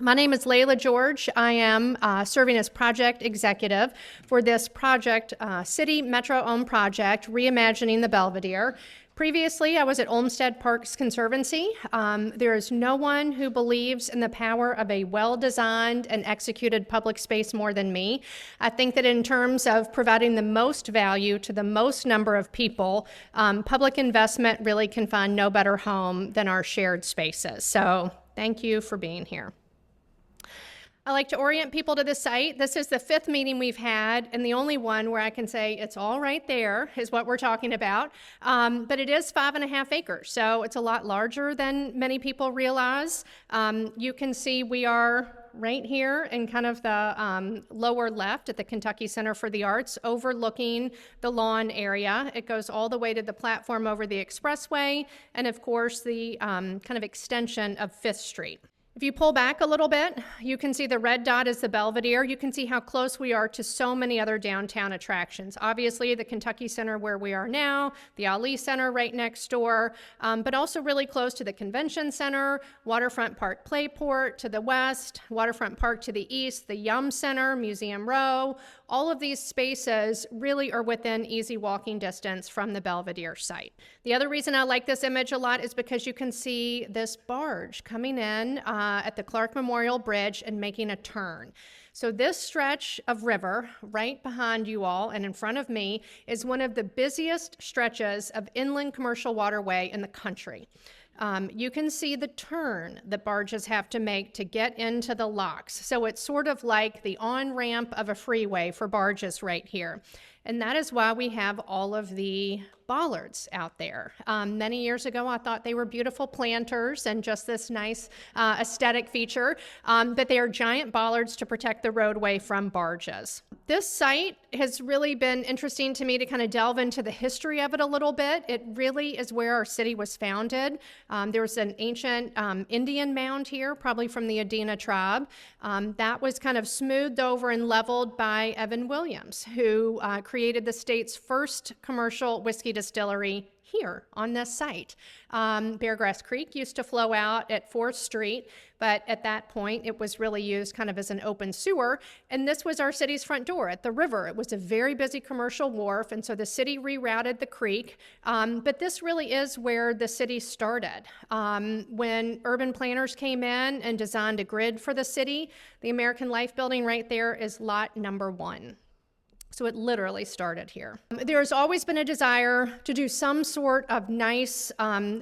My name is Layla George. I am serving as project executive for this project, City Metro-owned project, Reimagining the Belvedere. Previously, I was at Olmsted Parks Conservancy. There is no one who believes in the power of a well-designed and executed public space more than me. I think that in terms of providing the most value to the most number of people, public investment really can find no better home than our shared spaces. So thank you for being here. I like to orient people to the site. This is the 5th meeting we've had, and the only one where I can say it's all right there is what we're talking about. But it is 5.5 acres, so it's a lot larger than many people realize. You can see we are right here in kind of the lower left at the Kentucky Center for the Arts, overlooking the lawn area. It goes all the way to the platform over the expressway, and of course the kind of extension of 5th Street. If you pull back a little bit, you can see the red dot is the Belvedere. You can see how close we are to so many other downtown attractions. Obviously, the Kentucky Center where we are now, the Ali Center right next door, but also really close to the Convention Center, Waterfront Park Playport to the west, Waterfront Park to the east, the Yum Center, Museum Row. All of these spaces really are within easy walking distance from the Belvedere site. The other reason I like this image a lot is because you can see this barge coming in at the Clark Memorial Bridge and making a turn. So this stretch of river right behind you all and in front of me is one of the busiest stretches of inland commercial waterway in the country. You can see the turn that barges have to make to get into the locks. So it's sort of like the on-ramp of a freeway for barges right here. And that is why we have all of the bollards out there. Many years ago, I thought they were beautiful planters and just this nice aesthetic feature, but they are giant bollards to protect the roadway from barges. This site has really been interesting to me to kind of delve into the history of it a little bit. It really is where our city was founded. There was an ancient Indian mound here, probably from the Adena tribe. That was kind of smoothed over and leveled by Evan Williams, who created the state's first commercial whiskey distillery here on this site. Beargrass Creek used to flow out at 4th Street, but at that point it was really used kind of as an open sewer, and this was our city's front door at the river. It was a very busy commercial wharf, and so the city rerouted the creek, but this really is where the city started. When urban planners came in and designed a grid for the city, the American Life building right there is lot number 1. So it literally started here. There's always been a desire to do some sort of nice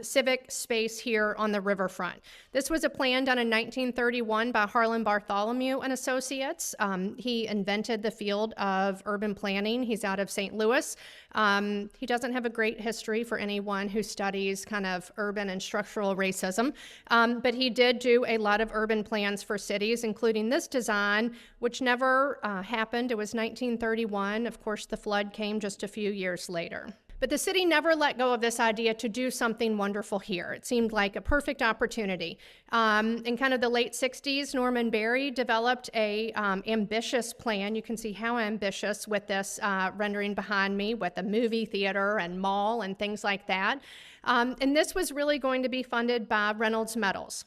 civic space here on the riverfront. This was a plan done in 1931 by Harlan Bartholomew and Associates. He invented the field of urban planning. He's out of St. Louis. He doesn't have a great history for anyone who studies kind of urban and structural racism, but he did do a lot of urban plans for cities, including this design, which never happened. It was 1931. Of course, the flood came just a few years later. But the city never let go of this idea to do something wonderful here. It seemed like a perfect opportunity. In kind of the late 60s, Norman Berry developed a ambitious plan. You can see how ambitious with this rendering behind me with a movie theater and mall and things like that. And this was really going to be funded by Reynolds Metals.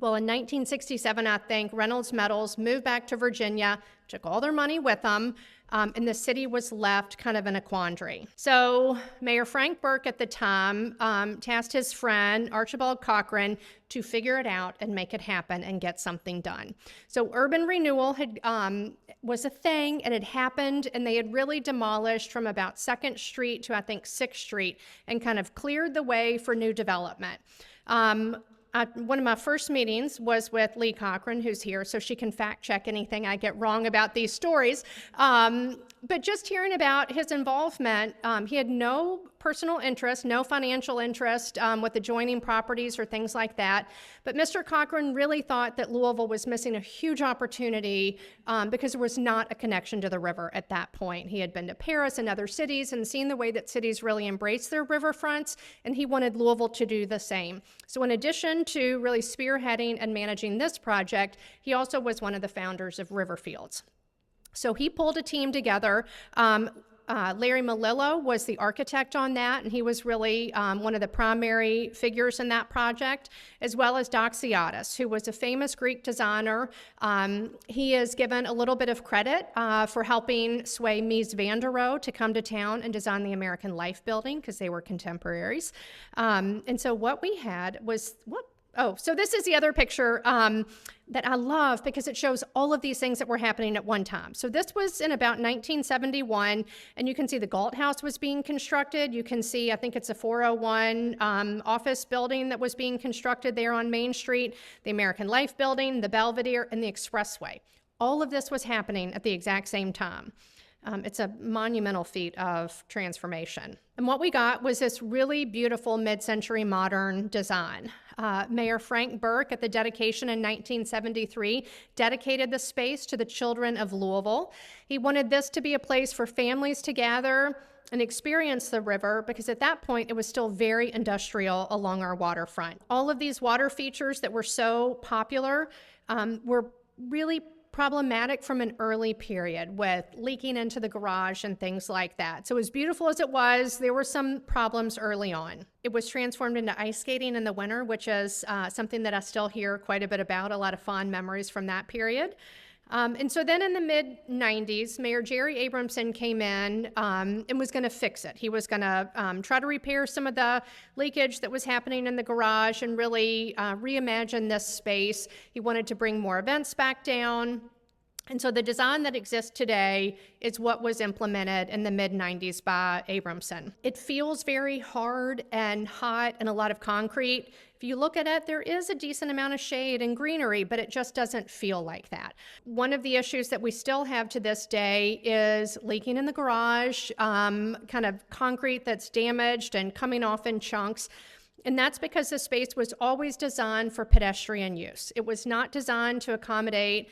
Well, in 1967, I think, Reynolds Metals moved back to Virginia, took all their money with them, and the city was left kind of in a quandary. So Mayor Frank Burke at the time tasked his friend Archibald Cochran to figure it out and make it happen and get something done. So urban renewal was a thing, and it happened, and they had really demolished from about 2nd Street to, I think, 6th Street and kind of cleared the way for new development. One of my first meetings was with Lee Cochran, who's here, so she can fact check anything I get wrong about these stories. But just hearing about his involvement, he had no personal interest, no financial interest with adjoining properties or things like that. But Mr. Cochran really thought that Louisville was missing a huge opportunity because there was not a connection to the river at that point. He had been to Paris and other cities and seen the way that cities really embrace their riverfronts, and he wanted Louisville to do the same. So in addition to really spearheading and managing this project, he also was one of the founders of Riverfields. So he pulled a team together Larry Melillo was the architect on that, and he was really one of the primary figures in that project, as well as Doxiadis, who was a famous Greek designer. He is given a little bit of credit for helping sway Mies van der Rohe to come to town and design the American Life building, because they were contemporaries. And so what we had was, so this is the other picture that I love, because it shows all of these things that were happening at one time. So this was in about 1971, and you can see the Galt House was being constructed. You can see, I think it's a 401 office building that was being constructed there on Main Street, the American Life building, the Belvedere, and the Expressway. All of this was happening at the exact same time. It's a monumental feat of transformation. And what we got was this really beautiful mid-century modern design. Mayor Frank Burke, at the dedication in 1973, dedicated the space to the children of Louisville. He wanted this to be a place for families to gather and experience the river, because at that point it was still very industrial along our waterfront. All of these water features that were so popular were really problematic from an early period, with leaking into the garage and things like that. So as beautiful as it was, there were some problems early on. It was transformed into ice skating in the winter, which is something that I still hear quite a bit about, a lot of fond memories from that period. And so then in the mid-90s, Mayor Jerry Abramson came in and was going to fix it. He was going to try to repair some of the leakage that was happening in the garage and really reimagine this space. He wanted to bring more events back down. And so the design that exists today is what was implemented in the mid-90s by Abramson. It feels very hard and hot and a lot of concrete. If you look at it, there is a decent amount of shade and greenery, but it just doesn't feel like that. One of the issues that we still have to this day is leaking in the garage, kind of concrete that's damaged and coming off in chunks. And that's because the space was always designed for pedestrian use. It was not designed to accommodate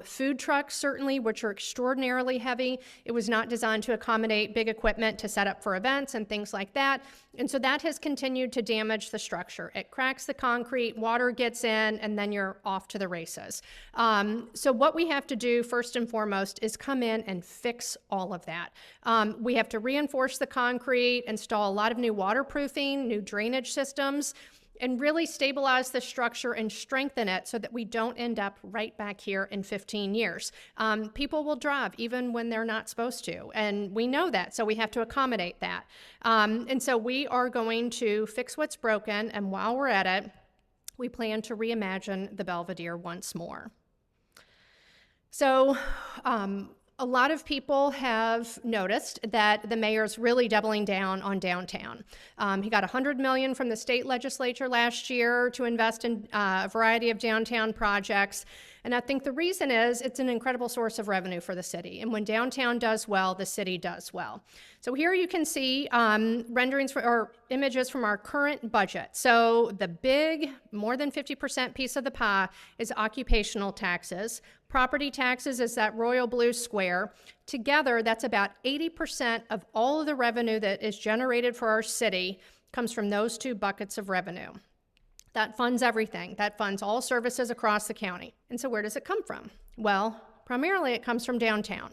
food trucks, certainly, which are extraordinarily heavy. It was not designed to accommodate big equipment to set up for events and things like that. And so that has continued to damage the structure. It cracks the concrete, water gets in, and then you're off to the races. So what we have to do first and foremost is come in and fix all of that. We have to reinforce the concrete, install a lot of new waterproofing, new drainage systems, and really stabilize the structure and strengthen it so that we don't end up right back here in 15 years. People will drive even when they're not supposed to, and we know that, so we have to accommodate that. And so we are going to fix what's broken, and while we're at it, we plan to reimagine the Belvedere once more. So, a lot of people have noticed that the mayor's really doubling down on downtown. He got $100 million from the state legislature last year to invest in a variety of downtown projects. And I think the reason is it's an incredible source of revenue for the city. And when downtown does well, the city does well. So here you can see renderings or images from our current budget. So the big, more than 50% piece of the pie is occupational taxes. Property taxes is that royal blue square. Together, that's about 80% of all of the revenue that is generated for our city comes from those two buckets of revenue. That funds everything. That funds all services across the county. And so where does it come from? Well, primarily it comes from downtown.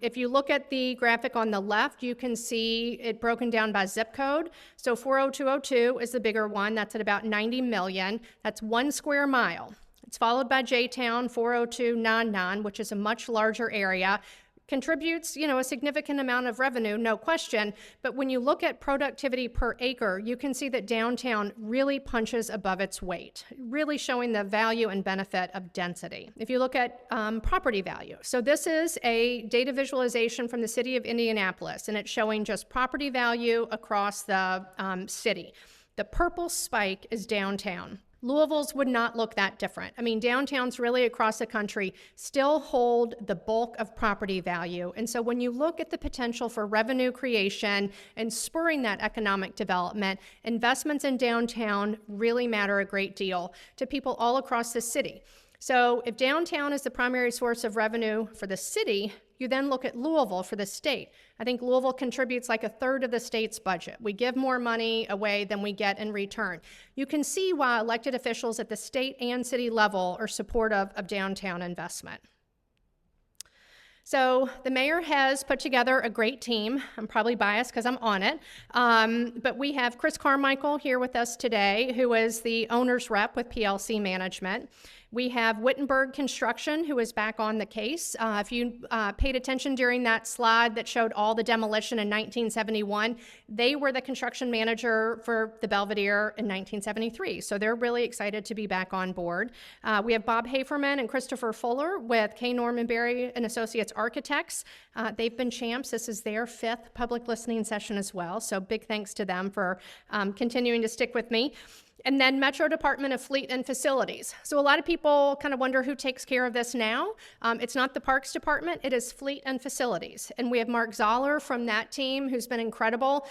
If you look at the graphic on the left, you can see it broken down by zip code. So 40202 is the bigger one. That's at about 90 million. That's 1 square mile. It's followed by J-Town, 40299, which is a much larger area. Contributes, a significant amount of revenue, no question. But when you look at productivity per acre, you can see that downtown really punches above its weight, really showing the value and benefit of density. If you look at property value, so this is a data visualization from the city of Indianapolis, and it's showing just property value across the city. The purple spike is downtown. Louisville's would not look that different. I mean, downtowns really across the country still hold the bulk of property value. And so when you look at the potential for revenue creation and spurring that economic development, investments in downtown really matter a great deal to people all across the city. So if downtown is the primary source of revenue for the city, you then look at Louisville for the state. I think Louisville contributes like 1/3 of the state's budget. We give more money away than we get in return. You can see why elected officials at the state and city level are supportive of downtown investment. So the mayor has put together a great team. I'm probably biased because I'm on it. But we have Chris Carmichael here with us today, who is the owner's rep with PLC Management. We have Wittenberg Construction, who is back on the case. If you paid attention during that slide that showed all the demolition in 1971, they were the construction manager for the Belvedere in 1973. So they're really excited to be back on board. We have Bob Haferman and Christopher Fuller with K. Norman Berry and Associates Architects. They've been champs. This is their 5th public listening session as well. So big thanks to them for continuing to stick with me. And then Metro Department of Fleet and Facilities. So a lot of people kind of wonder who takes care of this now. It's not the Parks Department, it is Fleet and Facilities. And we have Mark Zoller from that team who's been incredible.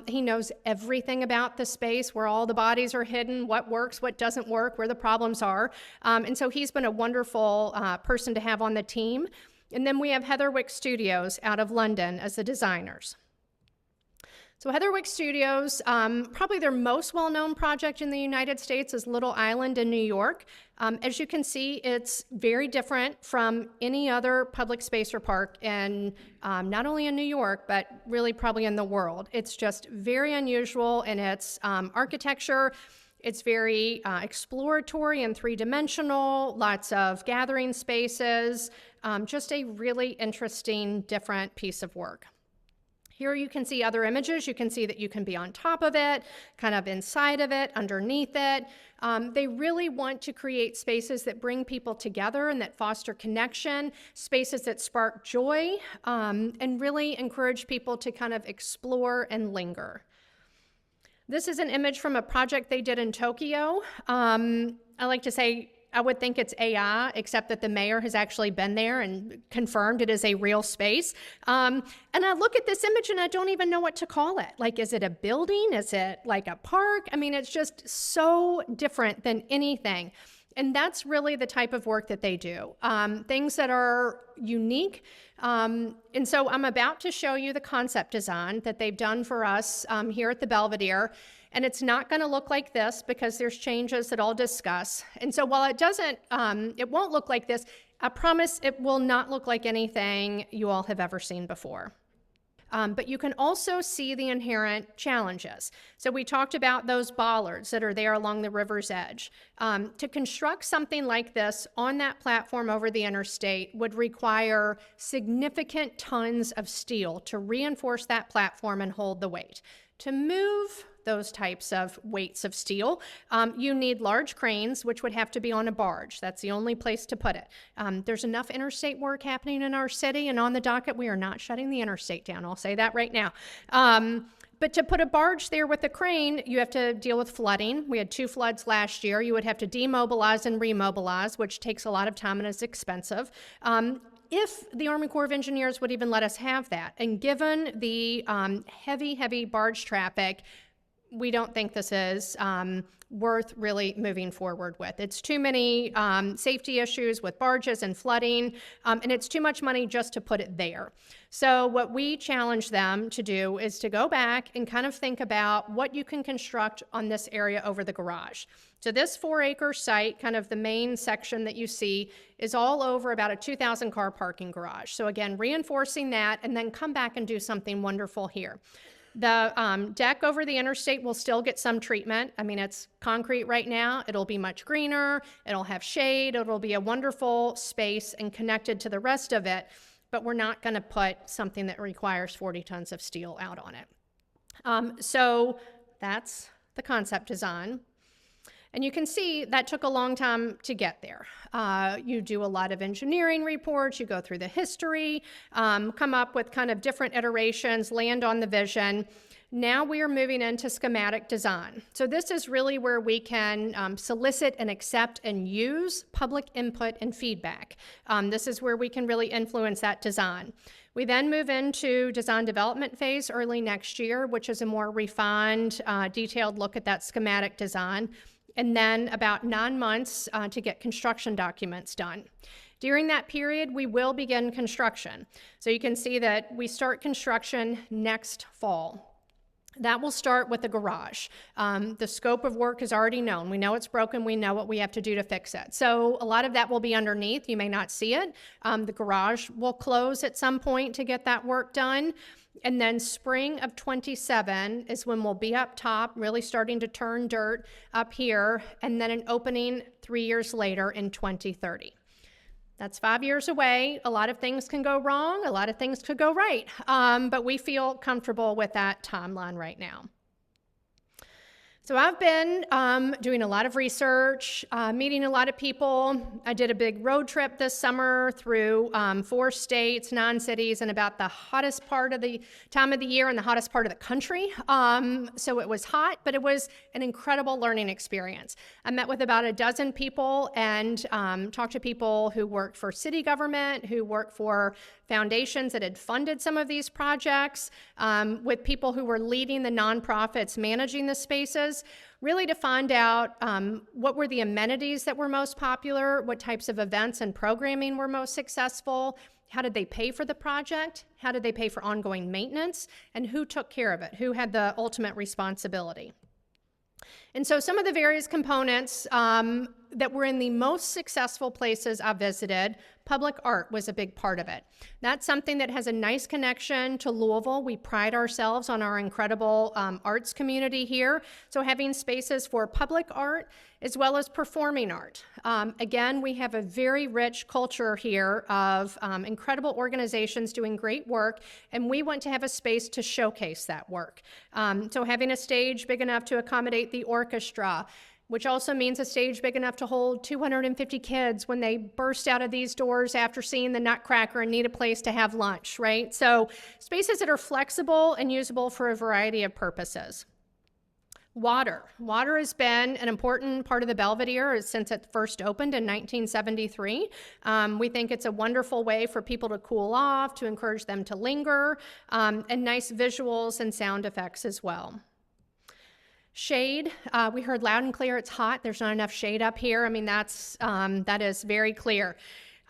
He knows everything about the space, where all the bodies are hidden, what works, what doesn't work, where the problems are. And so he's been a wonderful person to have on the team. And then we have Heatherwick Studios out of London as the designers. So Heatherwick Studios, probably their most well-known project in the United States is Little Island in New York. As you can see, it's very different from any other public space or park in, not only in New York, but really probably in the world. It's just very unusual in its architecture. It's very exploratory and three-dimensional, lots of gathering spaces, just a really interesting, different piece of work. Here you can see other images. You can see that you can be on top of it, kind of inside of it, underneath it. They really want to create spaces that bring people together and that foster connection, spaces that spark joy, and really encourage people to kind of explore and linger. This is an image from a project they did in Tokyo. I like to say, I would think it's AI, except that the mayor has actually been there and confirmed it is a real space. And I look at this image and I don't even know what to call it. Like, is it a building? Is it like a park? I mean, it's just so different than anything. And that's really the type of work that they do, things that are unique. And so I'm about to show you the concept design that they've done for us here at the Belvedere. And it's not going to look like this because there's changes that I'll discuss. And so while it won't look like this, I promise it will not look like anything you all have ever seen before. But you can also see the inherent challenges. So we talked about those bollards that are there along the river's edge. To construct something like this on that platform over the interstate would require significant tons of steel to reinforce that platform and hold the weight. To move those types of weights of steel, you need large cranes, which would have to be on a barge. That's the only place to put it. There's enough interstate work happening in our city, and on the docket, we are not shutting the interstate down. I'll say that right now. But to put a barge there with a crane, you have to deal with flooding. We had 2 floods last year. You would have to demobilize and remobilize, which takes a lot of time and is expensive. If the Army Corps of Engineers would even let us have that, and given the heavy barge traffic, we don't think this is worth really moving forward with. It's too many safety issues with barges and flooding, and it's too much money just to put it there. So what we challenge them to do is to go back and kind of think about what you can construct on this area over the garage. So this 4-acre site, kind of the main section that you see, is all over about a 2,000 car parking garage. So again, reinforcing that, and then come back and do something wonderful here. The deck over the interstate will still get some treatment. I mean, it's concrete right now. It'll be much greener. It'll have shade. It'll be a wonderful space and connected to the rest of it. But we're not going to put something that requires 40 tons of steel out on it. So that's the concept design. And you can see that took a long time to get there. You do a lot of engineering reports, you go through the history, come up with kind of different iterations, land on the vision. Now we are moving into schematic design. So this is really where we can solicit and accept and use public input and feedback. This is where we can really influence that design. We then move into design development phase early next year, which is a more refined, detailed look at that schematic design. And then about 9 months to get construction documents done. During that period, we will begin construction. So you can see that we start construction next fall. That will start with the garage. The scope of work is already known. We know it's broken. We know what we have to do to fix it. So a lot of that will be underneath. You may not see it. The garage will close at some point to get that work done. And then spring of 27 is when we'll be up top, really starting to turn dirt up here, and then an opening 3 years later in 2030. That's 5 years away. A lot of things can go wrong. A lot of things could go right. But we feel comfortable with that timeline right now. So I've been doing a lot of research, meeting a lot of people. I did a big road trip this summer through 4 states, 9 cities, and about the hottest part of the time of the year and the hottest part of the country. So it was hot, but it was an incredible learning experience. I met with about a dozen people and talked to people who worked for city government, who worked for foundations that had funded some of these projects, with people who were leading the nonprofits managing the spaces, really to find out what were the amenities that were most popular, what types of events and programming were most successful, how did they pay for the project, how did they pay for ongoing maintenance, and who took care of it, who had the ultimate responsibility. And so some of the various components that were in the most successful places I visited, public art was a big part of it. That's something that has a nice connection to Louisville. We pride ourselves on our incredible arts community here. So having spaces for public art as well as performing art. Again, we have a very rich culture here of incredible organizations doing great work, and we want to have a space to showcase that work. So having a stage big enough to accommodate the orchestra, which also means a stage big enough to hold 250 kids when they burst out of these doors after seeing the Nutcracker and need a place to have lunch, right? So spaces that are flexible and usable for a variety of purposes. Water. Water has been an important part of the Belvedere since it first opened in 1973. We think it's a wonderful way for people to cool off, to encourage them to linger, and nice visuals and sound effects as well. Shade, we heard loud and clear, it's hot. There's not enough shade up here. I mean, that is very clear.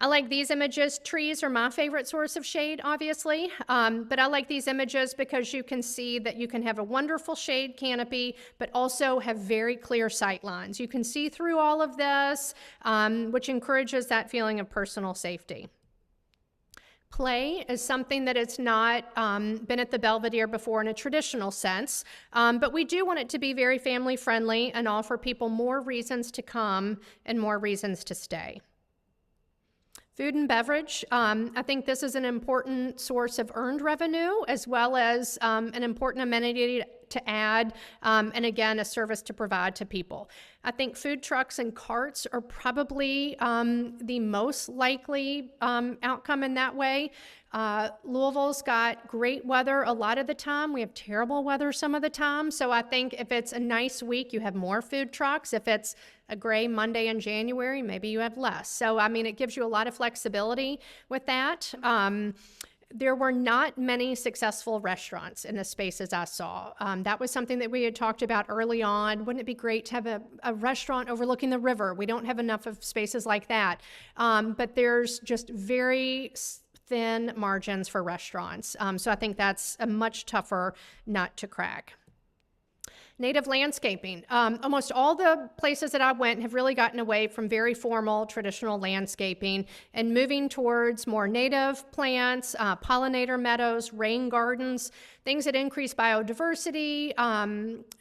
I like these images. Trees are my favorite source of shade, obviously, but I like these images because you can see that you can have a wonderful shade canopy, but also have very clear sight lines. You can see through all of this, which encourages that feeling of personal safety. Play is something that it's not been at the Belvedere before in a traditional sense, but we do want it to be very family friendly and offer people more reasons to come and more reasons to stay. Food and beverage, I think this is an important source of earned revenue as well as an important amenity to add, and again, a service to provide to people. I think food trucks and carts are probably the most likely outcome in that way. Louisville's got great weather a lot of the time. We have terrible weather some of the time. So I think if it's a nice week, you have more food trucks. If it's a gray Monday in January, maybe you have less. So, I mean, it gives you a lot of flexibility with that. There were not many successful restaurants in the spaces I saw. That was something that we had talked about early on. Wouldn't it be great to have a restaurant overlooking the river? We don't have enough of spaces like that. But there's just very thin margins for restaurants. So I think that's a much tougher nut to crack. Native landscaping. Almost all the places that I went have really gotten away from very formal traditional landscaping and moving towards more native plants, pollinator meadows, rain gardens, things that increase biodiversity,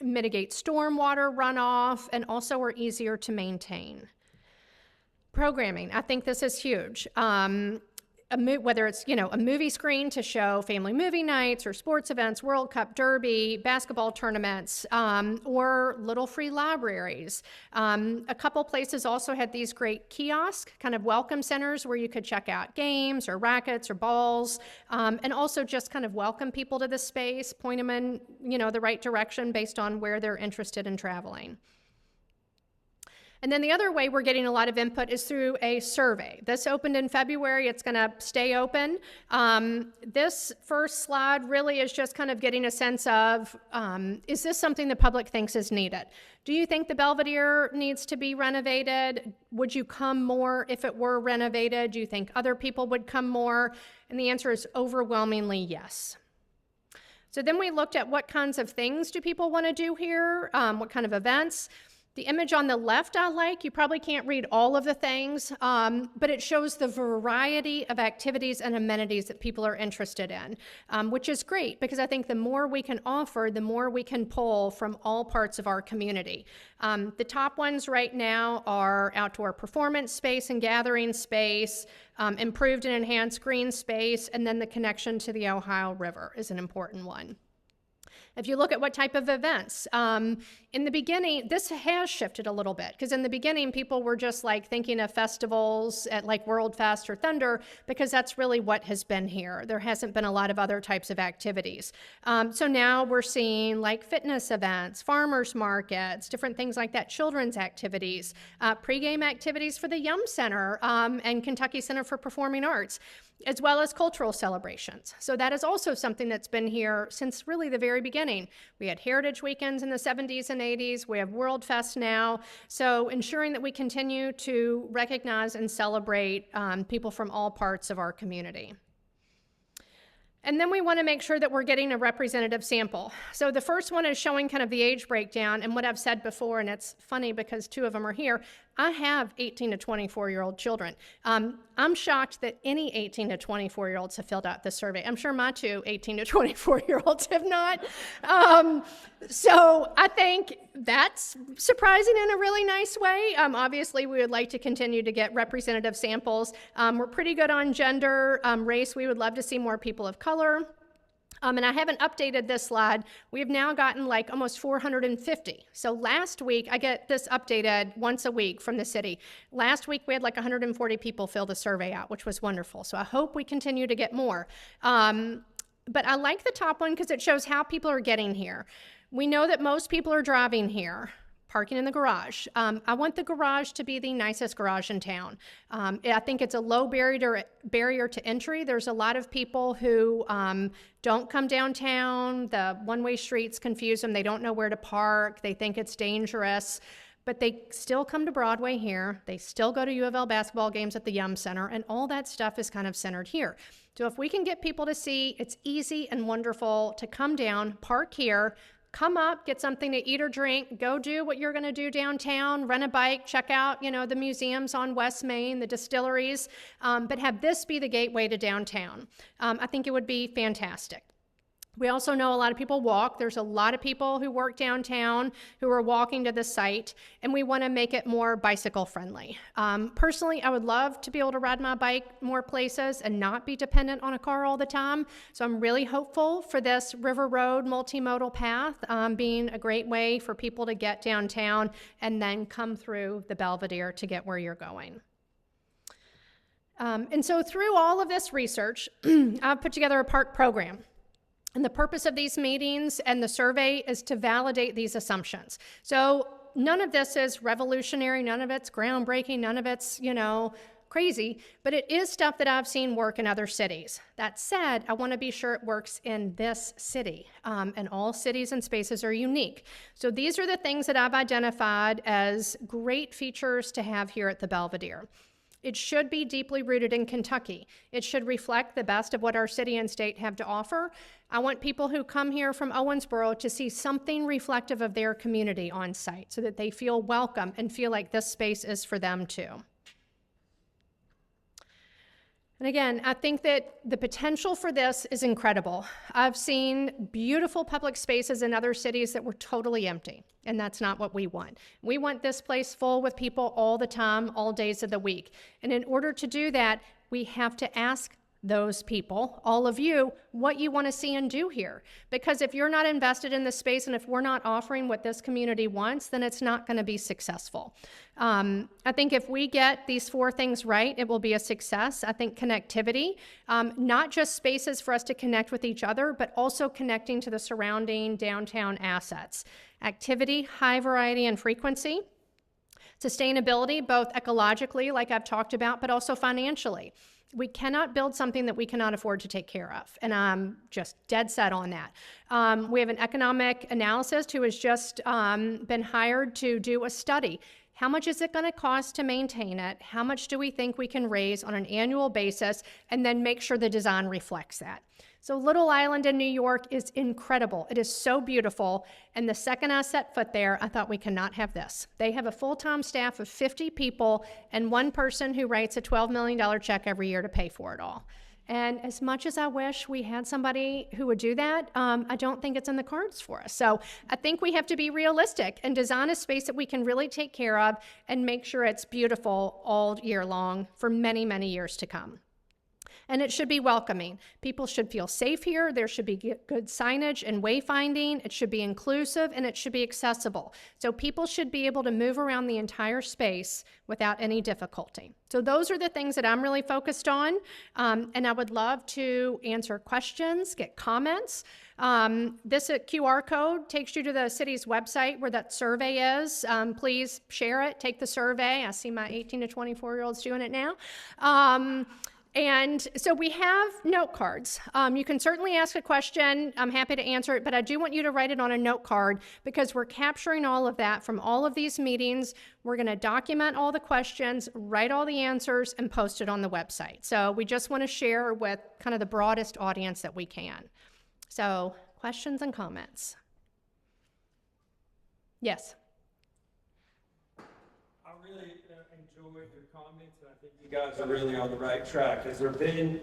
mitigate stormwater runoff, and also are easier to maintain. Programming, I think this is huge. Whether it's, a movie screen to show family movie nights or sports events, World Cup, Derby, basketball tournaments, or little free libraries. A couple places also had these great kiosk kind of welcome centers where you could check out games or rackets or balls, and also just kind of welcome people to the space, point them in, the right direction based on where they're interested in traveling. And then the other way we're getting a lot of input is through a survey. This opened in February. It's going to stay open. This first slide really is just kind of getting a sense of, is this something the public thinks is needed? Do you think the Belvedere needs to be renovated? Would you come more if it were renovated? Do you think other people would come more? And the answer is overwhelmingly yes. So then we looked at what kinds of things do people want to do here, what kind of events. The image on the left I like. You probably can't read all of the things, but it shows the variety of activities and amenities that people are interested in, which is great because I think the more we can offer, the more we can pull from all parts of our community. The top ones right now are outdoor performance space and gathering space, improved and enhanced green space, and then the connection to the Ohio River is an important one. If you look at what type of events, in the beginning, this has shifted a little bit because in the beginning, people were just like thinking of festivals at like World Fest or Thunder because that's really what has been here. There hasn't been a lot of other types of activities. So now we're seeing like fitness events, farmers markets, different things like that, children's activities, pregame activities for the Yum Center and Kentucky Center for Performing Arts, as well as cultural celebrations. So that is also something that's been here since really the very beginning. We had Heritage Weekends in the 70s and 80s. We have World Fest now. So ensuring that we continue to recognize and celebrate people from all parts of our community. And then we want to make sure that we're getting a representative sample. So the first one is showing kind of the age breakdown and what I've said before, and it's funny because two of them are here. I have 18 to 24-year-old children. I'm shocked that any 18 to 24-year-olds have filled out this survey. I'm sure my two 18 to 24-year-olds have not. So I think that's surprising in a really nice way. Obviously, we would like to continue to get representative samples. We're pretty good on gender, race. We would love to see more people of color. And I haven't updated this slide. We've now gotten like almost 450. So last week, I get this updated once a week from the city. Last week, we had like 140 people fill the survey out, which was wonderful. So I hope we continue to get more. But I like the top one because it shows how people are getting here. We know that most people are driving here, parking in the garage. I want the garage to be the nicest garage in town. I think it's a low barrier to entry. There's a lot of people who don't come downtown. The one-way streets confuse them. They don't know where to park. They think it's dangerous. But they still come to Broadway here. They still go to U of L basketball games at the Yum Center, and all that stuff is kind of centered here. So if we can get people to see it's easy and wonderful to come down, park here, come up, get something to eat or drink, go do what you're going to do downtown, rent a bike, check out, the museums on West Main, the distilleries, but have this be the gateway to downtown. I think it would be fantastic. We also know a lot of people walk. There's a lot of people who work downtown who are walking to the site, and we want to make it more bicycle friendly. Personally, I would love to be able to ride my bike more places and not be dependent on a car all the time. So I'm really hopeful for this River Road multimodal path being a great way for people to get downtown and then come through the Belvedere to get where you're going. And so through all of this research, I've put together a park program. And the purpose of these meetings and the survey is to validate these assumptions. So none of this is revolutionary, none of it's groundbreaking, none of it's, crazy, but it is stuff that I've seen work in other cities. That said, I want to be sure it works in this city, and all cities and spaces are unique. So these are the things that I've identified as great features to have here at the Belvedere. It should be deeply rooted in Kentucky. It should reflect the best of what our city and state have to offer. I want people who come here from Owensboro to see something reflective of their community on site so that they feel welcome and feel like this space is for them too. And again, I think that the potential for this is incredible. I've seen beautiful public spaces in other cities that were totally empty, and that's not what we want. We want this place full with people all the time, all days of the week. And in order to do that, we have to ask those people, all of you, what you want to see and do here. Because if you're not invested in this space and if we're not offering what this community wants, then it's not going to be successful. I think if we get these 4 things right, it will be a success. I think connectivity, not just spaces for us to connect with each other, but also connecting to the surrounding downtown assets. Activity, high variety and frequency. Sustainability, both ecologically, like I've talked about, but also financially. We cannot build something that we cannot afford to take care of, and I'm just dead set on that. We have an economic analyst who has just been hired to do a study. How much is it going to cost to maintain it? How much do we think we can raise on an annual basis, and then make sure the design reflects that? So Little Island in New York is incredible. It is so beautiful. And the second I set foot there, I thought we cannot have this. They have a full-time staff of 50 people and one person who writes a $12 million check every year to pay for it all. And as much as I wish we had somebody who would do that, I don't think it's in the cards for us. So I think we have to be realistic and design a space that we can really take care of and make sure it's beautiful all year long for many, many years to come. And it should be welcoming. People should feel safe here. There should be good signage and wayfinding. It should be inclusive and it should be accessible. So people should be able to move around the entire space without any difficulty. So those are the things that I'm really focused on. And I would love to answer questions, get comments. This QR code takes you to the city's website where that survey is. Please share it, take the survey. I see my 18 to 24-year-olds doing it now. And so we have note cards. You can certainly ask a question. I'm happy to answer it, but I do want you to write it on a note card because we're capturing all of that from all of these meetings. We're going to document all the questions, write all the answers, and post it on the website. So we just want to share with kind of the broadest audience that we can. So questions and comments? Yes. I really enjoyed your comments, and I think you guys are really on the right track. Has there been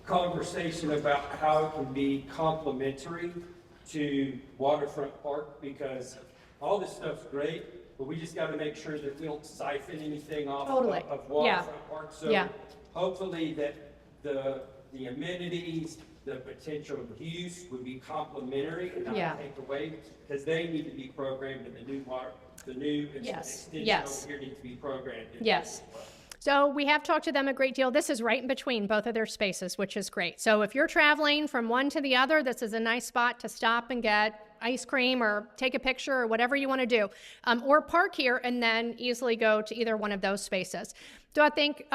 conversation about how it can be complementary to Waterfront Park? Because all this stuff's great, but we just got to make sure that we don't siphon anything off of Waterfront Park. So hopefully that the amenities, the potential use would be complementary and not take away, because they need to be programmed in the new extension over here needs to be programmed. Yes. So we have talked to them a great deal. This is right in between both of their spaces, which is great. So if you're traveling from one to the other, this is a nice spot to stop and get ice cream or take a picture or whatever you want to do, or park here and then easily go to either one of those spaces. So I think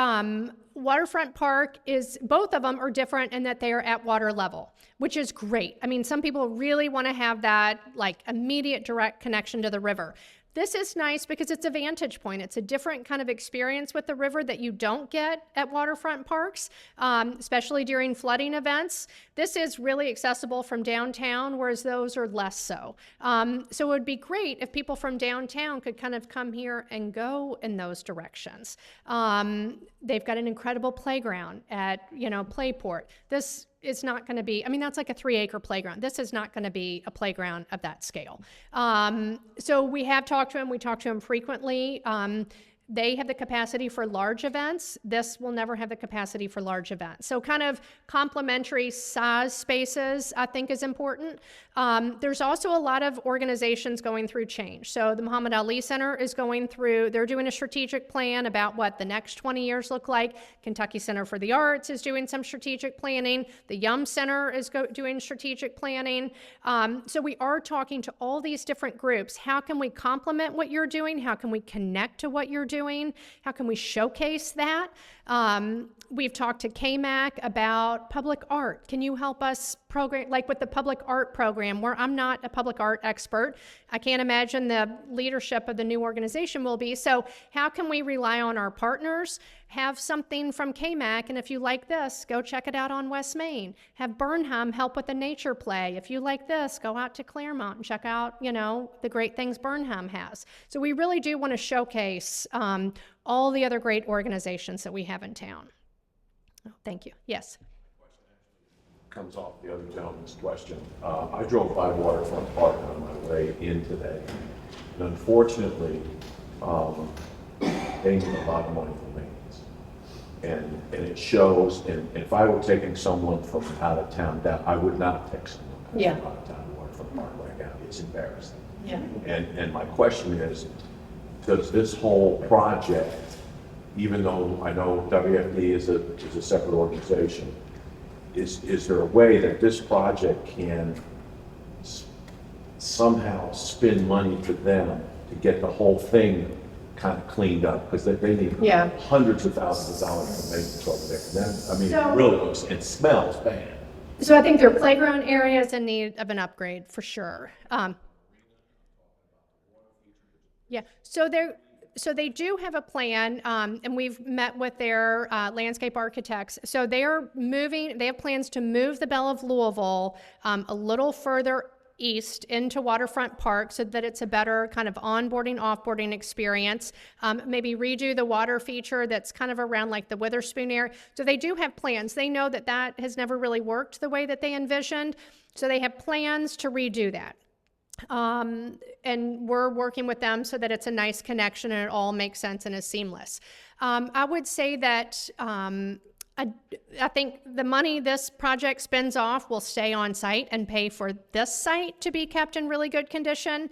Waterfront Park both of them are different in that they are at water level, which is great. I mean, some people really want to have that like immediate direct connection to the river. This is nice because it's a vantage point. It's a different kind of experience with the river that you don't get at waterfront parks, especially during flooding events. This is really accessible from downtown, whereas those are less so. So it would be great if people from downtown could kind of come here and go in those directions. They've got an incredible playground at, Playport. This is not going to be, that's like a 3-acre playground. This is not going to be a playground of that scale. So we have talked to him. We talk to him frequently. They have the capacity for large events. This will never have the capacity for large events. So kind of complementary size spaces, I think, is important. There's also a lot of organizations going through change. So the Muhammad Ali Center is they're doing a strategic plan about what the next 20 years look like. Kentucky Center for the Arts is doing some strategic planning. The Yum Center is doing strategic planning. So we are talking to all these different groups. How can we complement what you're doing? How can we connect to what you're doing? How can we showcase that? We've talked to KMAC about public art. Can you help us program, like with the public art program, where I'm not a public art expert. I can't imagine the leadership of the new organization will be. So how can we rely on our partners? Have something from KMAC, and if you like this, go check it out on West Main. Have Burnham help with the nature play. If you like this, go out to Claremont and check out, the great things Burnham has. So we really do want to showcase all the other great organizations that we have in town. Oh, thank you. Yes. Comes off the other gentleman's question. I drove by Waterfront Park on my way in today. And unfortunately, they need a lot of money for maintenance. And it shows, and if I were taking someone from out of town down, I would not take someone from out of town to Waterfront Park right now. It's embarrassing. Yeah. And my question is, does this whole project, even though I know WFD is a separate organization, is there a way that this project can somehow spend money for them to get the whole thing kind of cleaned up? Because they need hundreds of thousands of dollars for maintenance over there. And then, it really looks and smells bad. So I think their playground area is in need of an upgrade for sure. So So they do have a plan, and we've met with their landscape architects. So they have plans to move the Belle of Louisville a little further east into Waterfront Park so that it's a better kind of onboarding, offboarding experience. Maybe redo the water feature that's kind of around like the Witherspoon area. So they do have plans. They know that that has never really worked the way that they envisioned. So they have plans to redo that. And we're working with them so that it's a nice connection and it all makes sense and is seamless. I would say that I think the money this project spends off will stay on site and pay for this site to be kept in really good condition.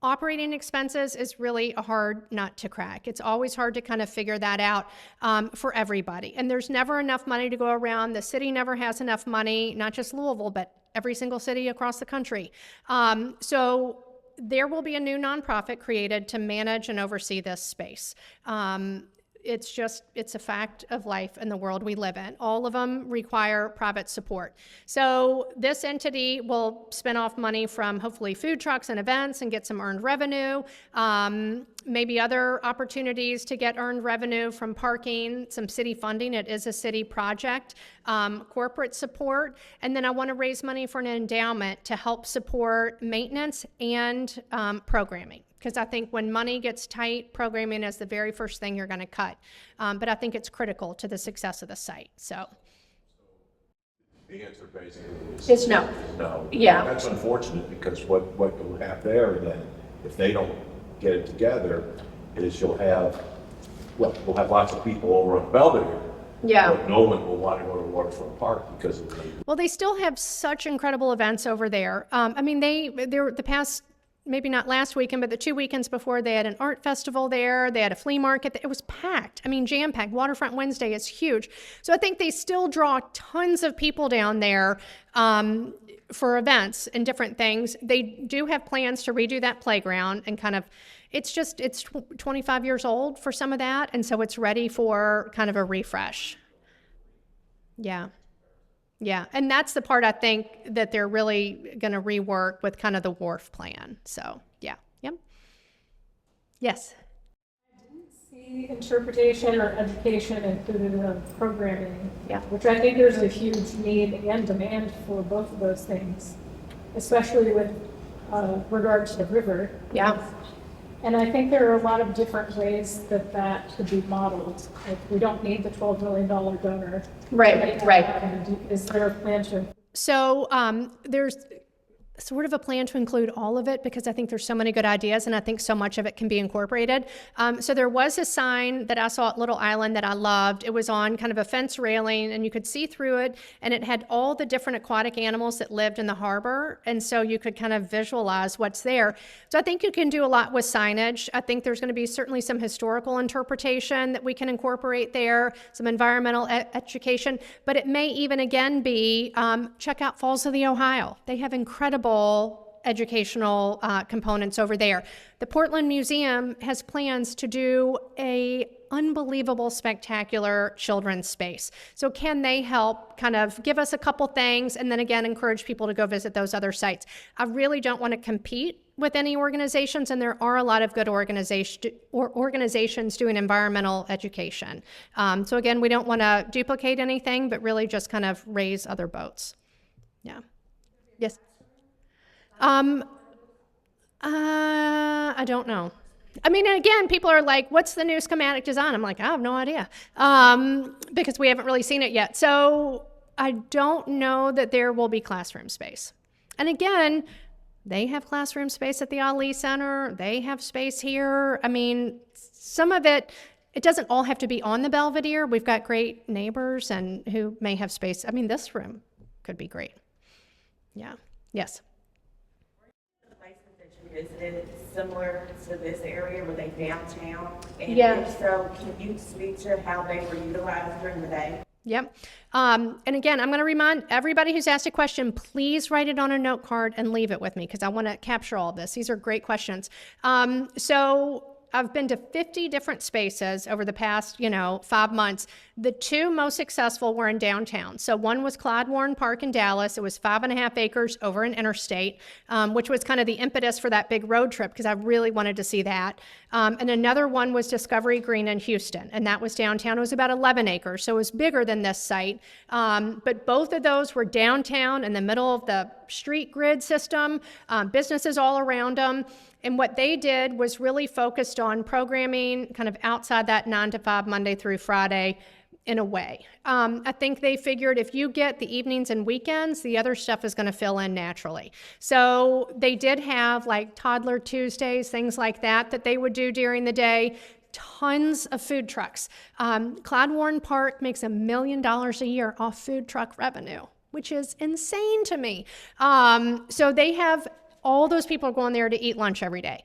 Operating expenses is really a hard nut to crack. It's always hard to kind of figure that out for everybody. And there's never enough money to go around. The city never has enough money, not just Louisville, but every single city across the country. So there will be a new nonprofit created to manage and oversee this space. It's a fact of life in the world we live in. All of them require private support. So this entity will spin off money from hopefully food trucks and events and get some earned revenue, maybe other opportunities to get earned revenue from parking, some city funding. It is a city project, corporate support, and then I want to raise money for an endowment to help support maintenance and programming. Because I think when money gets tight, programming is the very first thing you're going to cut. But I think it's critical to the success of the site. So The answer basically it's no. no. Yeah. And that's unfortunate because what you'll have there then, if they don't get it together, is we'll have lots of people over on Belvedere. Yeah. But no one will want to go to Waterfront Park because of the. Well, they still have such incredible events over there. I mean, they're the past. Maybe not last weekend, but the 2 weekends before, they had an art festival there. They had a flea market. It was packed. I mean, jam-packed. Waterfront Wednesday is huge. So I think they still draw tons of people down there for events and different things. They do have plans to redo that playground and kind of, it's 25 years old for some of that. And so it's ready for kind of a refresh. Yeah. Yeah, and that's the part I think that they're really going to rework with kind of the wharf plan. So, yeah, yep. Yes. See interpretation or education included in programming, Yeah. which I think there's a huge need and demand for both of those things, especially with regard to the river. Yeah. And I think there are a lot of different ways that could be modeled. Like, we don't need the $12 million donor. Right. Is there a plan to? So there's sort of a plan to include all of it because I think there's so many good ideas and I think so much of it can be incorporated. So there was a sign that I saw at Little Island that I loved. It was on kind of a fence railing and you could see through it and it had all the different aquatic animals that lived in the harbor. And so you could kind of visualize what's there. So I think you can do a lot with signage. I think there's going to be certainly some historical interpretation that we can incorporate there, some environmental education, but it may even again be check out Falls of the Ohio. They have incredible educational components over there. The Portland Museum has plans to do a unbelievable, spectacular children's space. So can they help kind of give us a couple things and then again encourage people to go visit those other sites? I really don't want to compete with any organizations, and there are a lot of good organizations doing environmental education. So again, we don't want to duplicate anything, but really just kind of raise other boats. Yeah. Yes. I don't know. I mean, again, people are like, what's the new schematic design? I'm like, I have no idea, because we haven't really seen it yet. So I don't know that there will be classroom space. And again, they have classroom space at the Ali Center. They have space here. I mean, some of it doesn't all have to be on the Belvedere. We've got great neighbors and who may have space. I mean, this room could be great. Yeah. Yes. Visited similar to this area, were they downtown? And Yeah. if so, can you speak to how they were utilized during the day? Yep. And again, I'm going to remind everybody who's asked a question, please write it on a note card and leave it with me because I want to capture all of this. These are great questions. So I've been to 50 different spaces over the past, 5 months. The two most successful were in downtown. So one was Clyde Warren Park in Dallas. It was 5.5 acres over an interstate, which was kind of the impetus for that big road trip because I really wanted to see that. And another one was Discovery Green in Houston, and that was downtown. It was about 11 acres, so it was bigger than this site. But both of those were downtown in the middle of the street grid system, businesses all around them. And what they did was really focused on programming kind of outside that 9 to 5, Monday through Friday, in a way. I think they figured if you get the evenings and weekends, the other stuff is going to fill in naturally. So they did have like toddler Tuesdays, things like that they would do during the day. Tons of food trucks. Clyde Warren Park makes $1 million a year off food truck revenue, which is insane to me. So they have all those people going there to eat lunch every day.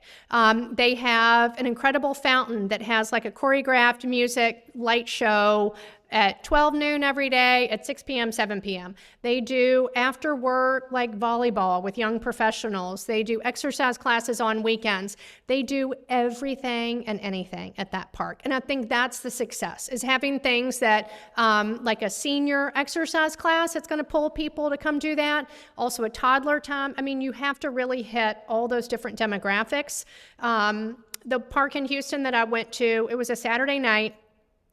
They have an incredible fountain that has like a choreographed music light show at 12 noon every day, at 6 p.m., 7 p.m. They do after work like volleyball with young professionals. They do exercise classes on weekends. They do everything and anything at that park. And I think that's the success, is having things that like a senior exercise class that's going to pull people to come do that. Also a toddler time. I mean, you have to really hit all those different demographics. The park in Houston that I went to, it was a Saturday night.